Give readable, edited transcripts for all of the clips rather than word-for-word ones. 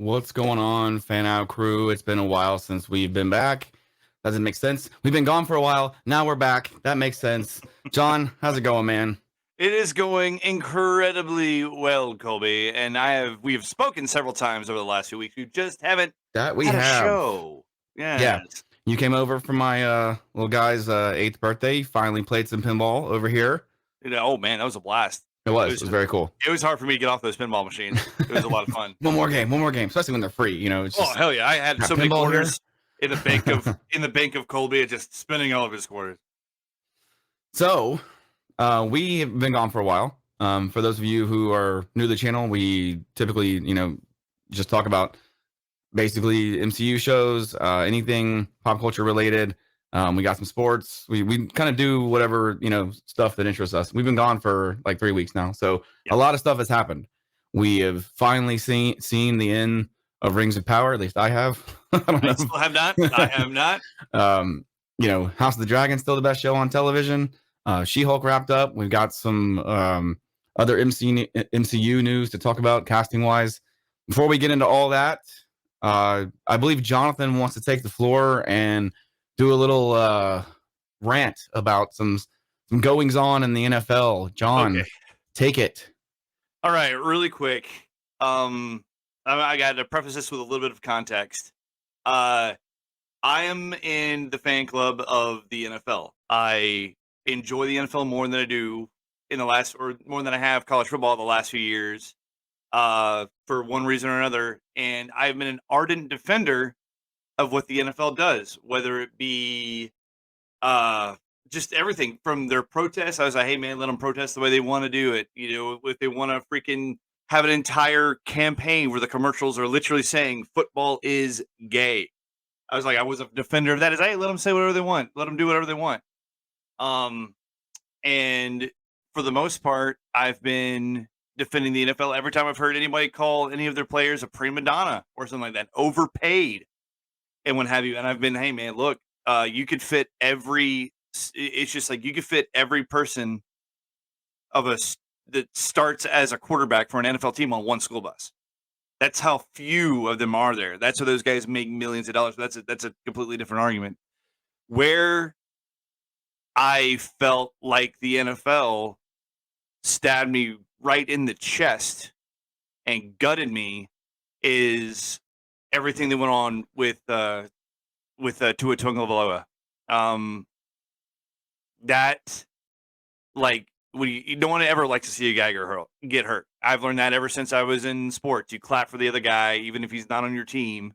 What's going on, Fanout Crew? It's been a while since we've been back. Doesn't make sense. We've been gone for a while. Now we're back. That makes sense. John, how's it going, man? It is going incredibly well, Colby, and we have spoken several times over the last few weeks. We just haven't That we had a have. show. Yeah. Yes. You came over for my little guy's 8th birthday. Finally played some pinball over here. Oh man, that was a blast. It was very cool. It was hard for me to get off those pinball machines. It was a lot of fun. One more game, especially when they're free. It's Oh just hell yeah! I had got so many pinball quarters here. in the bank of Colby, just spinning all of his quarters. So, we have been gone for a while. For those of you who are new to the channel, we typically, just talk about basically MCU shows, anything pop culture related. We got some sports. We kind of do whatever, stuff that interests us. We've been gone for like 3 weeks now. So a lot of stuff has happened. We have finally seen the end of Rings of Power. At least I have. I don't know. I still have not. I have not. House of the Dragon still the best show on television. She-Hulk wrapped up. We've got some other MCU news to talk about casting wise. Before we get into all that, I believe Jonathan wants to take the floor and do a little rant about some goings on in the NFL. John, Okay. take it. All right, really quick. I got to preface this with a little bit of context. I am in the fan club of the NFL. I enjoy the NFL more than I do more than I have college football the last few years, for one reason or another. And I've been an ardent defender of what the NFL does, whether it be just everything from their protests. I was like, hey man, let them protest the way they want to do it. If they want to freaking have an entire campaign where the commercials are literally saying football is gay. I was a defender of that. Is hey, let them say whatever they want. Let them do whatever they want. And for the most part, I've been defending the NFL every time I've heard anybody call any of their players a prima donna or something like that, overpaid and what have you. And I've been, hey man, look, you could fit it's just like you could fit every person that starts as a quarterback for an NFL team on one school bus. That's how few of them are there. That's how those guys make millions of dollars. That's a completely different argument. Where I felt like the NFL stabbed me right in the chest and gutted me is everything that went on with Tua Tagovailoa. That, like, no one ever likes to see a guy get hurt. I've learned that ever since I was in sports. You clap for the other guy, even if he's not on your team,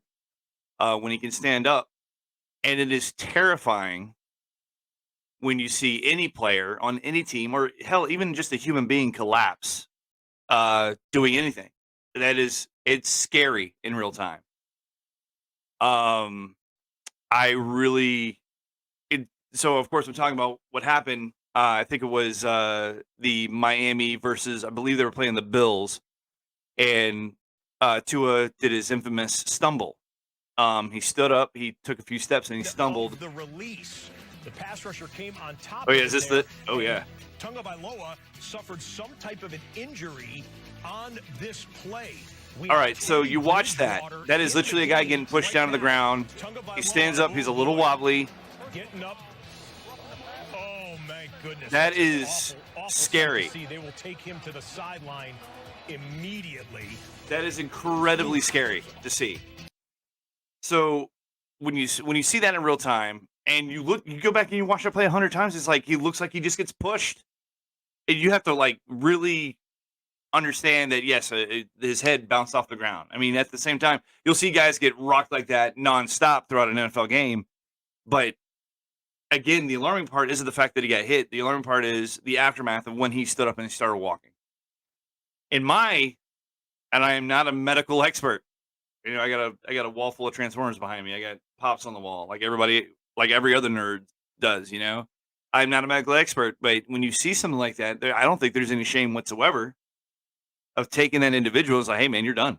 when he can stand up. And it is terrifying when you see any player on any team, or hell, even just a human being collapse, doing anything. It's scary in real time. So of course I'm talking about what happened. I think it was the Miami versus, I believe they were playing the Bills, and Tua did his infamous stumble. He stood up, he took a few steps, and he stumbled. The release, the pass rusher came on top. Oh yeah, is this the? Oh yeah. Tagovailoa suffered some type of an injury on this play. All right, so you watch that. That is literally a guy getting pushed down to the ground. He stands up. He's a little wobbly. Getting up. Oh my goodness. That is scary. They will take him to the sideline immediately. That is incredibly scary to see. So when you see that in real time, and you go back and you watch that play 100 times, it's like he looks like he just gets pushed, and you have to like really understand that yes, his head bounced off the ground. I mean, at the same time, you'll see guys get rocked like that nonstop throughout an NFL game, but again, the alarming part isn't the fact that he got hit. The alarming part is the aftermath of when he stood up and he started walking. And I am not a medical expert. I got a wall full of Transformers behind me. I got pops on the wall, like every other nerd does. I'm not a medical expert, but when you see something like that, I don't think there's any shame whatsoever of taking that individual as like, hey man, you're done.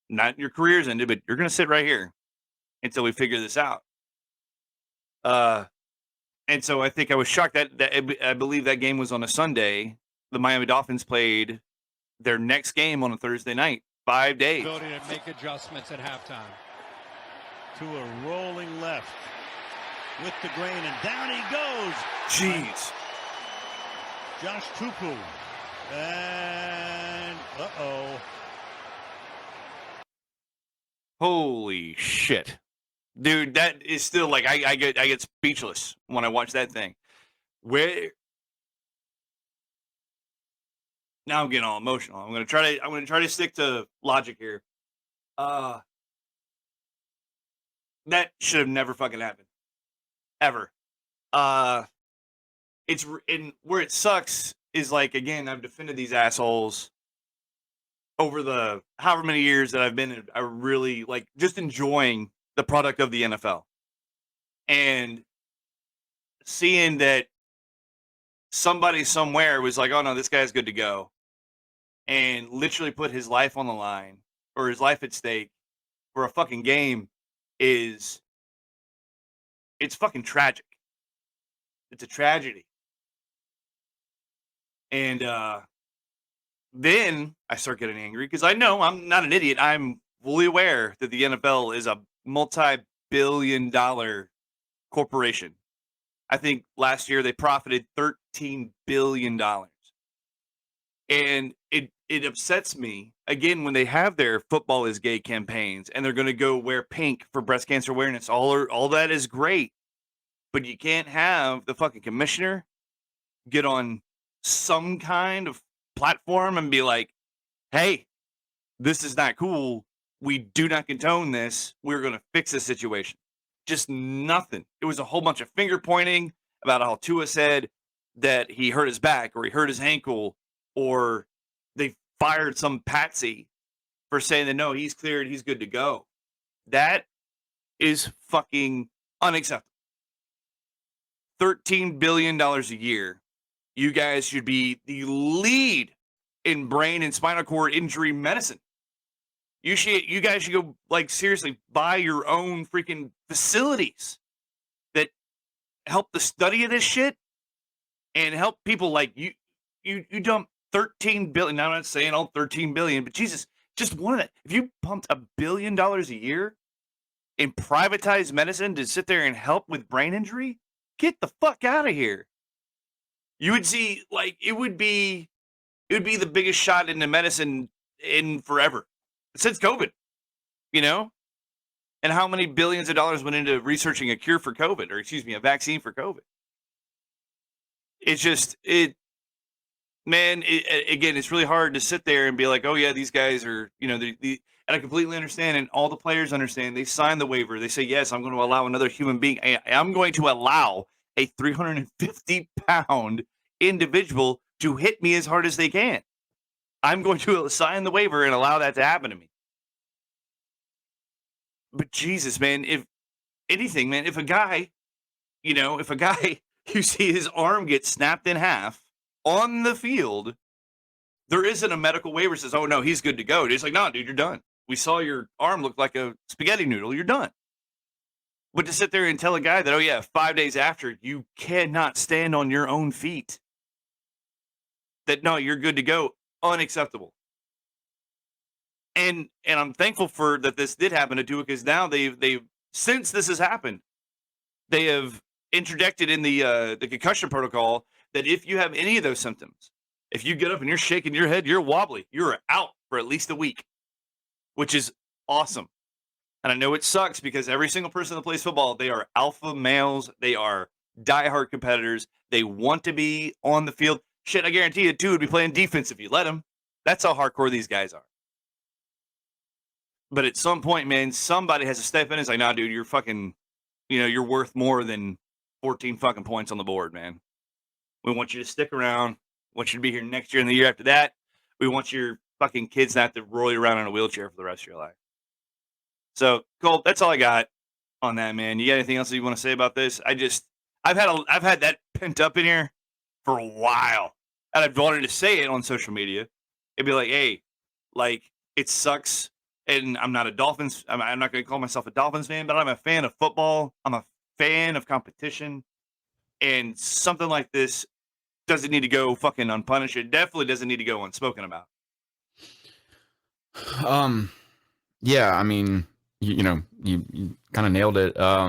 Not your career's ended, but you're going to sit right here until we figure this out. And so I think I was shocked that I believe that game was on a Sunday. The Miami Dolphins played their next game on a Thursday night. 5 days. Ability to make adjustments at halftime. To a rolling left with the grain, and down he goes. Jeez. Josh Tupu. And Holy shit. Dude, that is still like I get speechless when I watch that thing. Where now I'm getting all emotional. I'm gonna try to stick to logic here. That should have never fucking happened. Ever. It's in where it sucks is like, again, I've defended these assholes over the however many years that I've been. I really like just enjoying the product of the NFL and seeing that somebody somewhere was like, oh no, this guy's good to go, and literally put his life on the line or his life at stake for a fucking game it's fucking tragic. It's a tragedy. And then I start getting angry because I know I'm not an idiot. I'm fully aware that the NFL is a multi-billion-dollar corporation. I think last year they profited $13 billion. And it upsets me, again, when they have their football is gay campaigns and they're going to go wear pink for breast cancer awareness. All that is great. But you can't have the fucking commissioner get on some kind of platform and be like, hey, this is not cool. We do not condone this. We're going to fix this situation. Just nothing. It was a whole bunch of finger pointing about how Tua said that he hurt his back or he hurt his ankle, or they fired some patsy for saying that, no, he's cleared, he's good to go. That is fucking unacceptable. $13 billion a year. You guys should be the lead in brain and spinal cord injury medicine. You guys should go, like, seriously, buy your own freaking facilities that help the study of this shit and help people like you. You dump 13 billion. Now I'm not saying all 13 billion, but Jesus, just one of that. If you pumped $1 billion a year in privatized medicine to sit there and help with brain injury, get the fuck out of here. You would see, like, it would be the biggest shot into medicine in forever since COVID, you know? And how many billions of dollars went into researching a cure for COVID, or excuse me, a vaccine for COVID? It's just, again, it's really hard to sit there and be like, oh yeah, these guys are, and I completely understand, and all the players understand. They sign the waiver. They say, yes, I'm going to allow another human being. I'm going to allow a 350-pound individual to hit me as hard as they can. I'm going to sign the waiver and allow that to happen to me. But Jesus, man, if anything, man, if a guy, you see his arm get snapped in half on the field, there isn't a medical waiver that says, oh no, he's good to go. It's like, no, dude, you're done. We saw your arm look like a spaghetti noodle. You're done. But to sit there and tell a guy that, oh yeah, 5 days after, you cannot stand on your own feet, that no, you're good to go, unacceptable. And I'm thankful for that this did happen to Tua, because now they've since this has happened, they have interjected in the concussion protocol that if you have any of those symptoms, if you get up and you're shaking your head, you're wobbly, you're out for at least a week, which is awesome. And I know it sucks because every single person that plays football, they are alpha males. They are diehard competitors. They want to be on the field. Shit, I guarantee you, Tua would be playing defense if you let him. That's how hardcore these guys are. But at some point, man, somebody has to step in and say, nah, dude, you're fucking, you're worth more than 14 fucking points on the board, man. We want you to stick around. We want you to be here next year and the year after that. We want your fucking kids not to roll you around in a wheelchair for the rest of your life. So, Cole, that's all I got on that, man. You got anything else that you want to say about this? I've had that pent up in here for a while, and I've wanted to say it on social media. It'd be like, hey, like, it sucks, and I'm not a Dolphins. I'm not going to call myself a Dolphins fan, but I'm a fan of football. I'm a fan of competition, and something like this doesn't need to go fucking unpunished. It definitely doesn't need to go unspoken about. Yeah, I mean, you kind of nailed it. I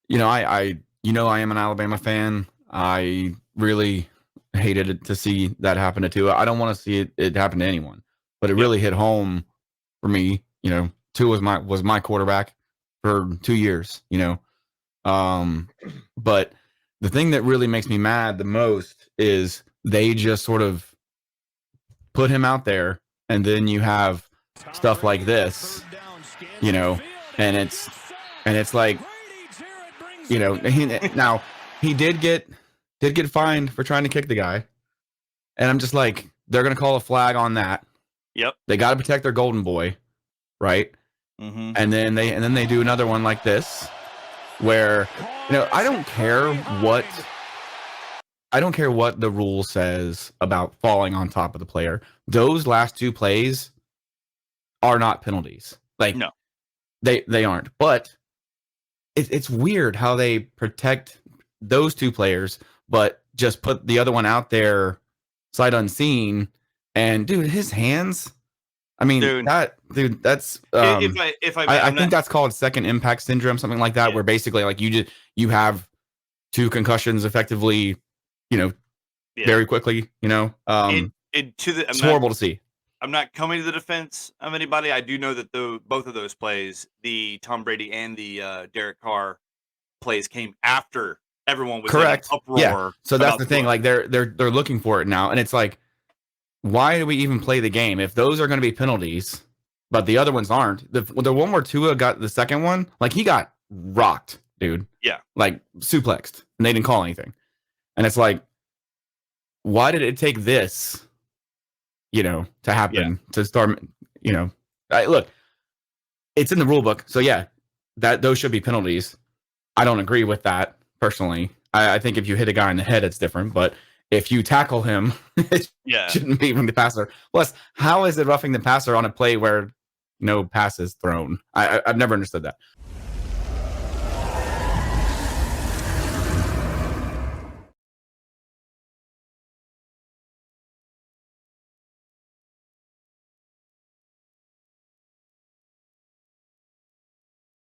am an Alabama fan. I really hated it to see that happen to Tua. I don't want to see it happen to anyone, but it really hit home for me. Tua was my quarterback for 2 years. But the thing that really makes me mad the most is they just sort of put him out there, and then you have stuff like this, and it's like, now he did get fined for trying to kick the guy, and I'm just like, they're gonna call a flag on that. Yep. They got to protect their golden boy, right? Mm-hmm. And then they do another one like this, where I don't care what the rule says about falling on top of the player. Those last 2 plays are not penalties. Like, no, they aren't. But it's weird how they protect those 2 players, but just put the other one out there sight unseen. And dude, his hands. I mean, that's. I think that's called second impact syndrome, something like that, where basically like you have 2 concussions effectively, very quickly. It's horrible to see. I'm not coming to the defense of anybody. I do know that both of those plays, the Tom Brady and the Derek Carr plays, came after everyone was correct. In an uproar. Yeah. So that's the thing. Like they're looking for it now, and it's like, why do we even play the game if those are going to be penalties, but the other ones aren't? The one where Tua got the second one, like he got rocked, dude. Yeah. like suplexed, and they didn't call anything. And it's like, why did it take this, to happen to start, look, it's in the rule book. So yeah, those should be penalties. I don't agree with that personally. I think if you hit a guy in the head, it's different. But if you tackle him, it shouldn't be from the passer. Plus, how is it roughing the passer on a play where no pass is thrown? I've never understood that.